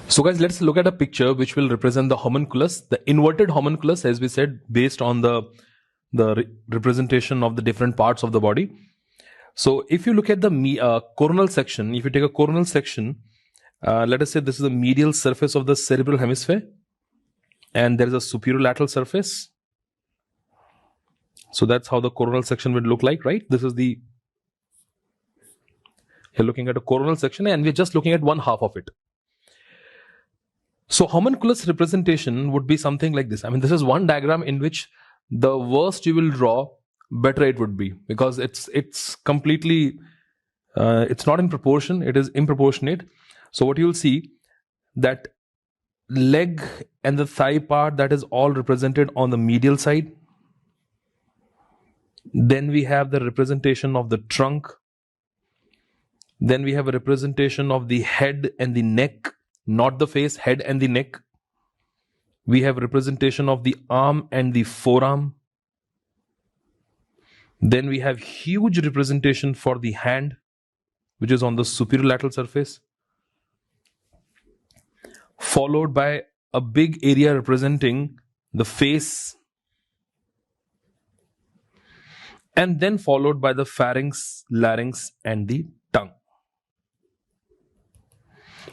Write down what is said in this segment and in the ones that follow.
So guys, let's look at a picture which will represent the homunculus, the inverted homunculus, as we said, based on the representation of the different parts of the body. So if you look at the coronal section, if you take a coronal section, let us say this is the medial surface of the cerebral hemisphere, and there is a superolateral surface. So that's how the coronal section would look like, right? This is the, you're looking at a coronal section and we're just looking at one half of it. So homunculus representation would be something like this. I mean, this is one diagram in which the worst you will draw, better it would be, because it's completely, it's not in proportion, it is improportionate. So what you'll see, that leg and the thigh part, that is all represented on the medial side. Then we have the representation of the trunk. Then we have a representation of the head and the neck, not the face, head and the neck. We have representation of the arm and the forearm. Then we have huge representation for the hand, which is on the superolateral surface, followed by a big area representing the face, and then followed by the pharynx, larynx, and the tongue.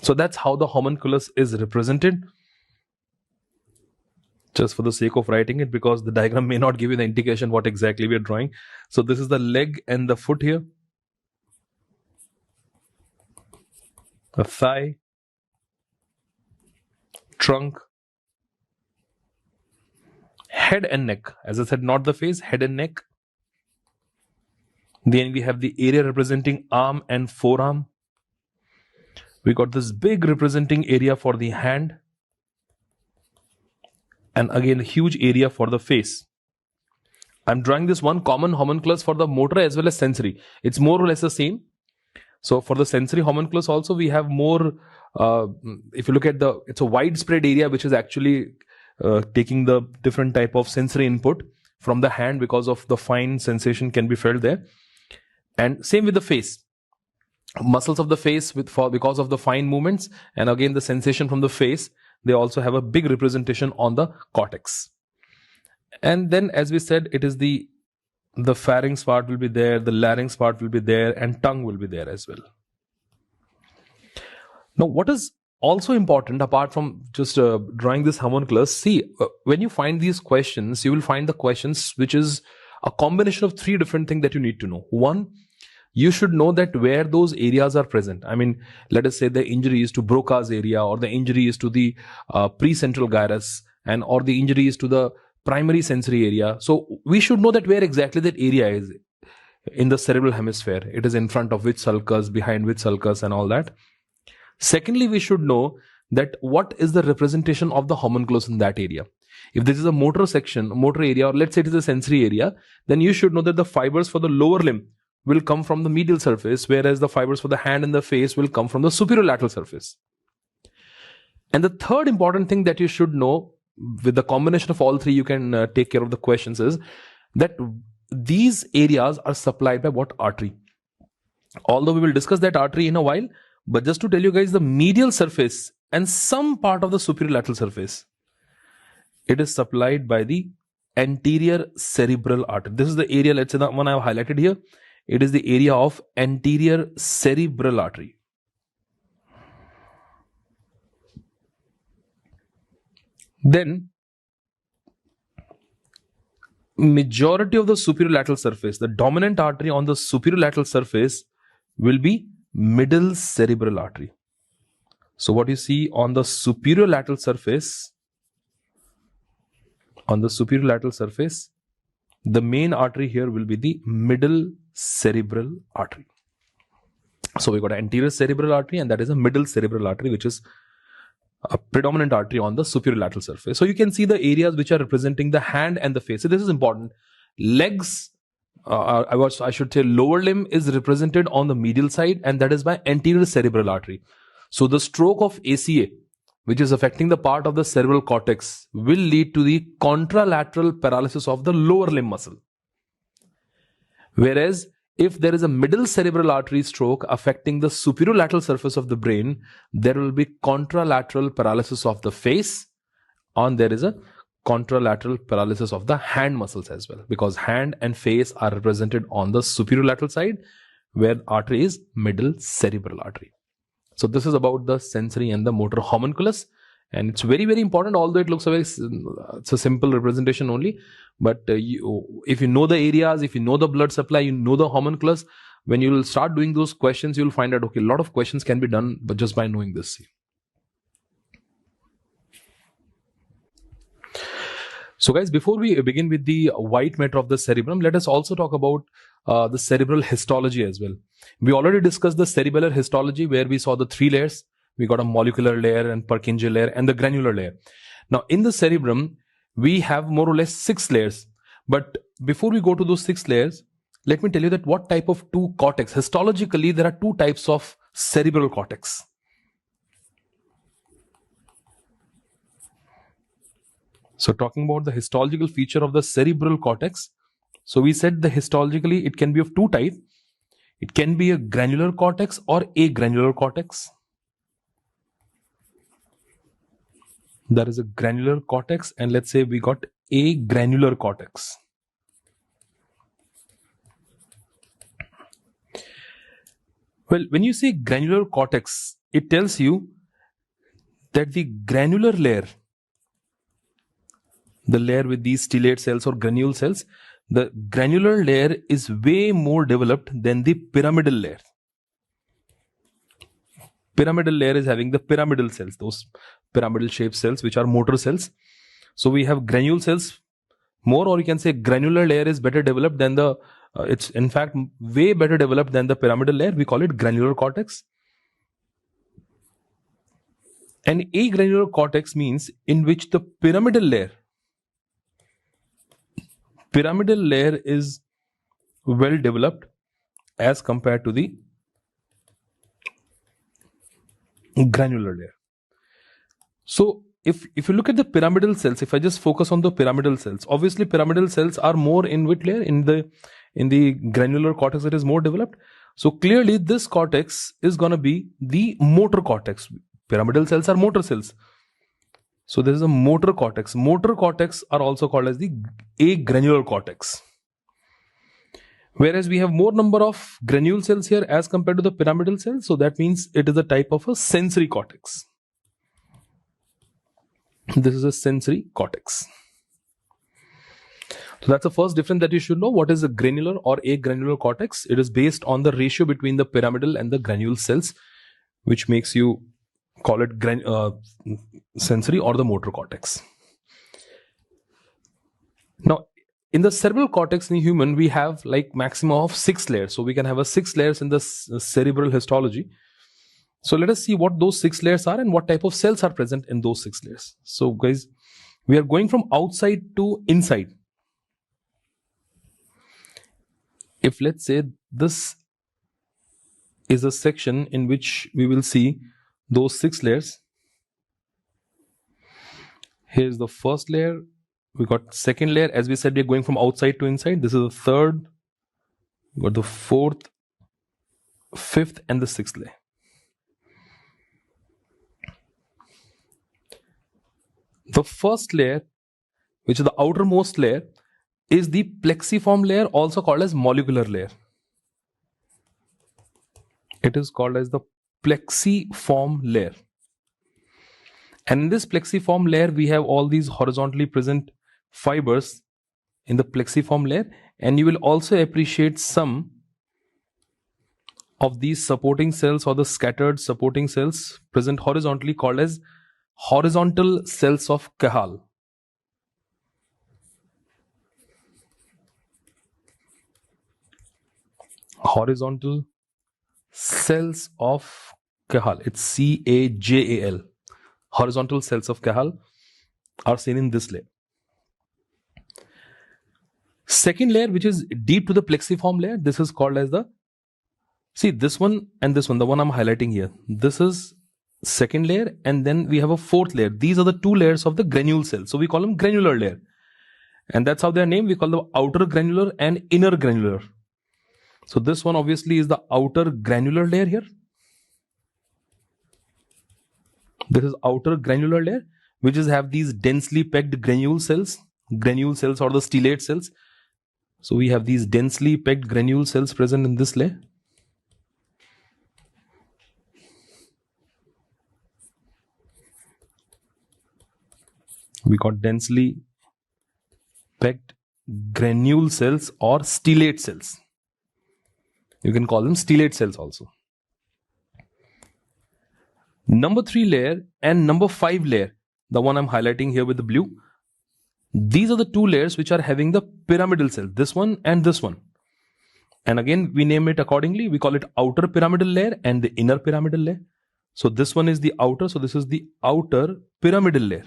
So that's how the homunculus is represented. Just for the sake of writing it, because the diagram may not give you the indication what exactly we are drawing. So this is the leg and the foot here, the thigh, trunk, head and neck. As I said, not the face, head and neck. Then we have the area representing arm and forearm. We got this big representing area for the hand, and again a huge area for the face. I'm drawing this one common homunculus for the motor as well as sensory. It's more or less the same. So for the sensory homunculus also, we have more, if you look at it's a widespread area which is actually taking the different type of sensory input from the hand, because of the fine sensation can be felt there. And same with the face. Muscles of the face because of the fine movements, and again the sensation from the face, they also have a big representation on the cortex. And then, as we said, it is the pharynx part will be there, the larynx part will be there, and tongue will be there as well. Now, what is also important, apart from just drawing this homunculus, see, when you find these questions, you will find the questions which is a combination of three different things that you need to know. One, you should know that where those areas are present. I mean, let us say the injury is to Broca's area, or the injury is to the precentral gyrus, or the injury is to the primary sensory area. So we should know that where exactly that area is in the cerebral hemisphere. It is in front of which sulcus, behind which sulcus, and all that. Secondly, we should know that what is the representation of the homunculus in that area. If this is a motor section, motor area, or let's say it is a sensory area, then you should know that the fibers for the lower limb will come from the medial surface, whereas the fibers for the hand and the face will come from the superolateral surface. And the third important thing that you should know, with the combination of all three, you can take care of the questions, is that these areas are supplied by what artery. Although we will discuss that artery in a while, but just to tell you guys, the medial surface and some part of the superolateral surface, it is supplied by the anterior cerebral artery. This is the area, let's say the one I have highlighted here. It is the area of anterior cerebral artery. Then, majority of the superolateral surface, the dominant artery on the superolateral surface will be middle cerebral artery. So what you see on the superolateral surface, the main artery here will be the middle cerebral artery. So we got an anterior cerebral artery, and that is a middle cerebral artery, which is a predominant artery on the superolateral surface. So you can see the areas which are representing the hand and the face. So this is important. Legs, I should say lower limb, is represented on the medial side, and that is by anterior cerebral artery. So the stroke of ACA, which is affecting the part of the cerebral cortex, will lead to the contralateral paralysis of the lower limb muscle. Whereas if there is a middle cerebral artery stroke affecting the superolateral surface of the brain, there will be contralateral paralysis of the face, and there is a contralateral paralysis of the hand muscles as well, because hand and face are represented on the superolateral side, where artery is middle cerebral artery. So this is about the sensory and the motor homunculus, and it's very, very important, although it looks it's a simple representation only. But if you know the areas, if you know the blood supply, you know the homunculus, when you will start doing those questions, you will find out, okay, a lot of questions can be done but just by knowing this. So guys, before we begin with the white matter of the cerebrum, let us also talk about the cerebral histology as well. We already discussed the cerebellar histology, where we saw the 3 layers. We got a molecular layer and Purkinje layer and the granular layer. Now in the cerebrum, we have more or less 6 layers. But before we go to those 6 layers, let me tell you that what type of 2 cortex. Histologically, there are 2 types of cerebral cortex. So talking about the histological feature of the cerebral cortex. So we said the histologically it can be of 2 types. It can be a granular cortex or a granular cortex. There is a granular cortex, and let's say we got a granular cortex. Well, when you say granular cortex, it tells you that the granular layer, the layer with these stellate cells or granule cells, the granular layer is way more developed than the pyramidal layer. Pyramidal layer is having the pyramidal cells, those pyramidal shaped cells which are motor cells. So we have granule cells more, or you can say granular layer is better developed than the, it's in fact way better developed than the pyramidal layer. We call it granular cortex. And a granular cortex means in which the pyramidal layer is well developed as compared to the granular layer. So if you look at the pyramidal cells, if I just focus on the pyramidal cells, obviously pyramidal cells are more in which layer? In the granular cortex that is more developed. So clearly this cortex is going to be the motor cortex. Pyramidal cells are motor cells. So there is a motor cortex. Motor cortex are also called as the agranular cortex. Whereas we have more number of granule cells here as compared to the pyramidal cells. So that means it is a type of a sensory cortex. This is a sensory cortex. So that's the first difference that you should know. What is a granular or agranular cortex? It is based on the ratio between the pyramidal and the granule cells, which makes you call it sensory or the motor cortex. Now, in the cerebral cortex in human, we have like maximum of 6 layers. So we can have a 6 layers in the cerebral histology. So let us see what those 6 layers are and what type of cells are present in those 6 layers. So guys, we are going from outside to inside. If let's say this is a section in which we will see those 6 layers. Here's the first layer. We got second layer. As we said, we're going from outside to inside. This is the third. We got the fourth, fifth, and the 6th layer. The first layer, which is the outermost layer, is the plexiform layer, also called as molecular layer. It is called as the plexiform layer. And in this plexiform layer, we have all these horizontally present fibers in the plexiform layer, and you will also appreciate some of these supporting cells or the scattered supporting cells present horizontally, called as horizontal cells of Cajal. Horizontal cells of Cajal. It's C-A-J-A-L. Horizontal cells of Cajal are seen in this layer. Second layer, which is deep to the plexiform layer, this is called as the, see this one and this one, the one I'm highlighting here. This is second layer, and then we have a fourth layer. These are the 2 layers of the granule cell. So we call them granular layer. And that's how they are named. We call them outer granular and inner granular. So this one obviously is the outer granular layer here. This is outer granular layer, which is have these densely packed granule cells or the stellate cells. So we have these densely packed granule cells present in this layer. We got densely packed granule cells or stellate cells. You can call them stellate cells also. Number 3 layer and number 5 layer, the one I'm highlighting here with the blue, these are the 2 layers which are having the pyramidal cell, this one and this one. And again, we name it accordingly. We call it outer pyramidal layer and the inner pyramidal layer. So this one is the outer, so this is the outer pyramidal layer.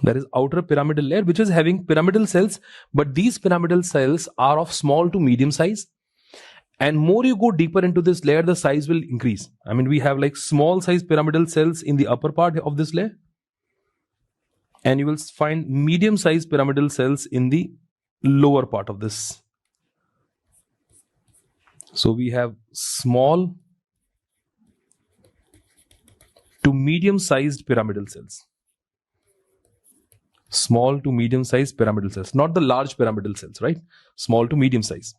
That is outer pyramidal layer, which is having pyramidal cells, but these pyramidal cells are of small to medium size. And more you go deeper into this layer, the size will increase. I mean, we have like small size pyramidal cells in the upper part of this layer. And you will find medium sized pyramidal cells in the lower part of this. So we have small to medium sized pyramidal cells. Small to medium sized pyramidal cells, not the large pyramidal cells, right? Small to medium size.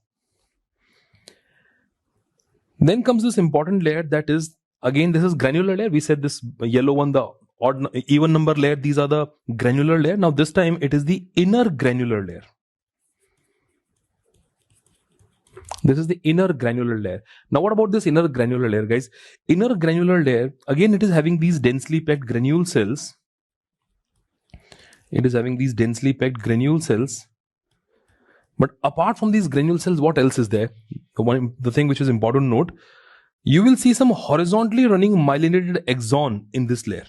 Then comes this important layer, that is, again, this is granular layer. We said this yellow one, the odd even number layer, these are the granular layer. Now this time it is the inner granular layer. This is the inner granular layer. Now what about this inner granular layer, guys? Inner granular layer, again, it is having these densely packed granule cells. It is having these densely packed granule cells. But apart from these granule cells, what else is there? The thing which is important to note, you will see some horizontally running myelinated axon in this layer.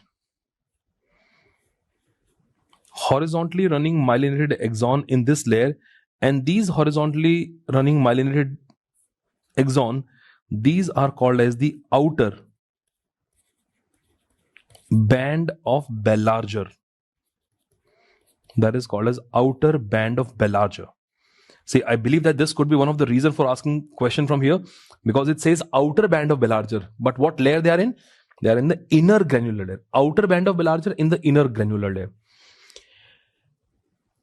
Horizontally running myelinated axon in this layer, and these horizontally running myelinated axon, these are called as the outer band of Ballarger. That is called as outer band of Ballarger. See, I believe that this could be one of the reasons for asking question from here, because it says outer band of Ballarger. But what layer they are in? They are in the inner granular layer. Outer band of Ballarger in the inner granular layer.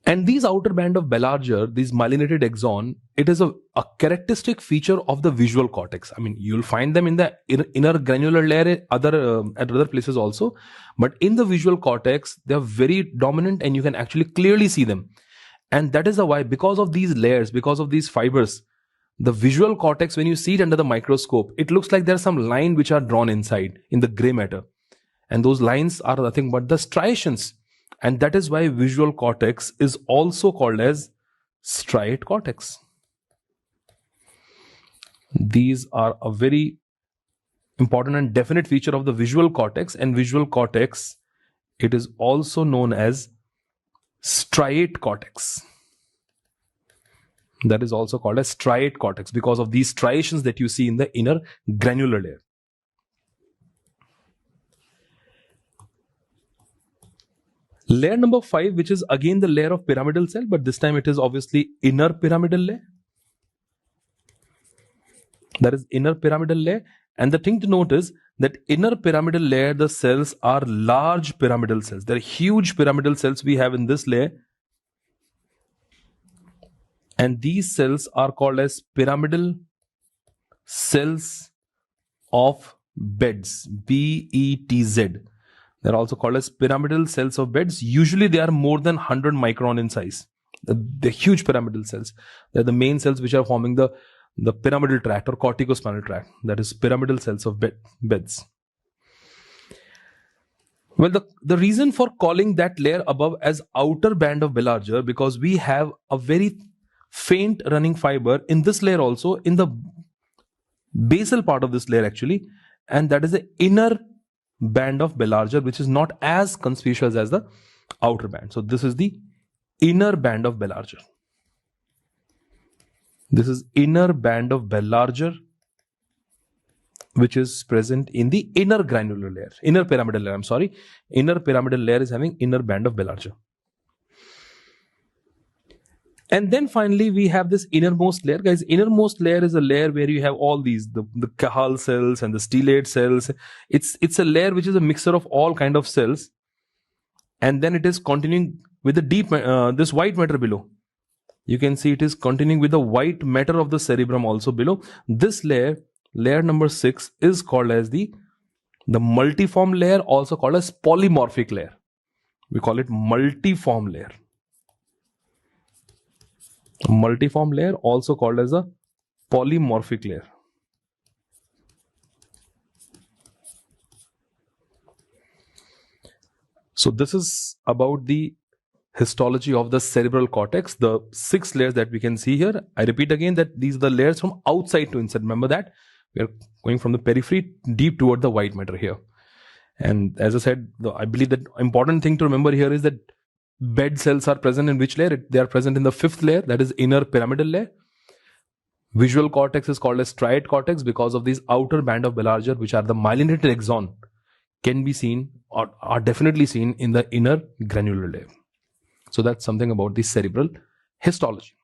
And these outer band of Ballarger, these myelinated axon, it is a characteristic feature of the visual cortex. I mean, you'll find them in the inner granular layer at other places also. But in the visual cortex, they are very dominant and you can actually clearly see them. And that is why, because of these layers, because of these fibers, the visual cortex, when you see it under the microscope, it looks like there's some line which are drawn inside in the gray matter. And those lines are nothing but the striations. And that is why visual cortex is also called as striate cortex. These are a very important and definite feature of the visual cortex. And visual cortex, it is also known as striate cortex. That is also called as striate cortex because of these striations that you see in the inner granular layer. Layer number 5, which is again the layer of pyramidal cell, but this time it is obviously inner pyramidal layer. That is inner pyramidal layer. And the thing to note is that inner pyramidal layer, the cells are large pyramidal cells. There are huge pyramidal cells we have in this layer. And these cells are called as pyramidal cells of Betz, B-E-T-Z. They're also called as pyramidal cells of Betz. Usually they are more than 100 micron in size. They're huge pyramidal cells. They're the main cells which are forming the pyramidal tract or corticospinal tract. That is pyramidal cells of Betz. Well, the reason for calling that layer above as outer band of Ballarger, because we have a very faint running fiber in this layer also, in the basal part of this layer actually, and that is the inner band of Ballarger, which is not as conspicuous as the outer band. So this is the inner band of Ballarger. This is inner band of Ballarger, which is present in the inner granular layer, inner pyramidal layer, I'm sorry. Inner pyramidal layer is having inner band of Ballarger. And then finally, we have this innermost layer. Guys, innermost layer is a layer where you have all these, the Cajal cells and the stellate cells. It's a layer which is a mixture of all kind of cells. And then it is continuing with the deep, this white matter below. You can see it is continuing with the white matter of the cerebrum also below. This layer, layer number 6, is called as the multiform layer, also called as polymorphic layer. We call it multiform layer. Multiform layer, also called as a polymorphic layer. So this is about the histology of the cerebral cortex, the 6 layers that we can see here. I repeat again that these are the layers from outside to inside. Remember that we are going from the periphery deep toward the white matter here. And as I said, I believe that important thing to remember here is that bed cells are present in which layer? They are present in the 5th layer, that is inner pyramidal layer. Visual cortex is called as striate cortex because of these outer band of Belanger, which are the myelinated axon, can be seen or are definitely seen in the inner granular layer. So that's something about the cerebral histology.